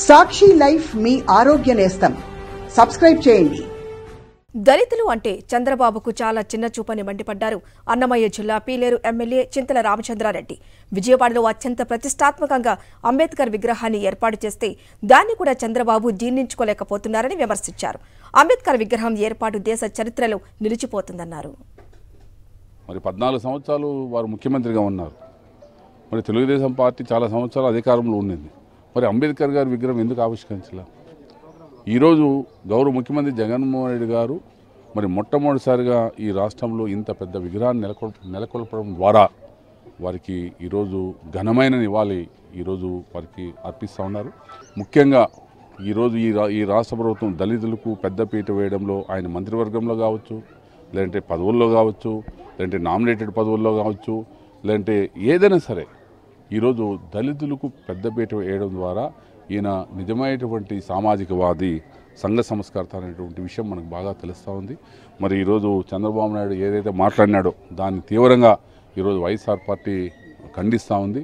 సాక్షి life మీ ఆరోగ్య నేస్తం. Subscribe చేయండి. దళితులు అంటే చంద్రబాబుకు చాలా చిన్న చూపని మండిపడ్డారు అన్నమయ్య జిల్లా పీలేరు ఎమ్మెల్యే చింతల రామచంద్రారెడ్డి. విజయవాడలో అత్యంత ప్రతిష్టాత్మకంగా అంబేద్కర్ విగ్రహాన్ని ఏర్పాటు చేస్తే దాన్ని కూడా చంద్రబాబు జీర్ణించుకోలేకపోతున్నారని విమర్శించారు. అంబేద్కర్ విగ్రహం ఏర్పాటు దేశ చరిత్రలో నిలిచిపోతుందన్నారు. మరి 14 సంవత్సరాలు వారు ముఖ్యమంత్రిగా ఉన్నారు. మరి తెలుగుదేశం పార్టీ చాలా సంవత్సరాలు అధికారంలో ఉండింది. మరి అంబేద్కర్ గారి విగ్రహం ఎందుకు ఆవిష్కరించాల? ఈరోజు గౌరవ ముఖ్యమంత్రి జగన్మోహన్ రెడ్డి గారు మరి మొట్టమొదటిసారిగా ఈ రాష్ట్రంలో ఇంత పెద్ద విగ్రహాన్ని నెలకొల్పడం ద్వారా వారికి ఈరోజు ఘనమైన నివాళి ఈరోజు వారికి అర్పిస్తూ ఉన్నారు. ముఖ్యంగా ఈరోజు ఈ రాష్ట్ర ప్రభుత్వం దళితులకు పెద్దపీట వేయడంలో ఆయన మంత్రివర్గంలో కావచ్చు, లేదంటే పదవుల్లో కావచ్చు, లేదంటే నామినేటెడ్ పదవుల్లో కావచ్చు, లేదంటే ఏదైనా సరే ఈరోజు దళితులకు పెద్దపీట వేయడం ద్వారా ఈయన నిజమైనటువంటి సామాజికవాది, సంఘ సంస్కర్త అనేటువంటి విషయం మనకు బాగా తెలుస్తూ ఉంది. మరి ఈరోజు చంద్రబాబు నాయుడు ఏదైతే మాట్లాడినాడో దాన్ని తీవ్రంగా ఈరోజు వైఎస్ఆర్ పార్టీ ఖండిస్తూ ఉంది.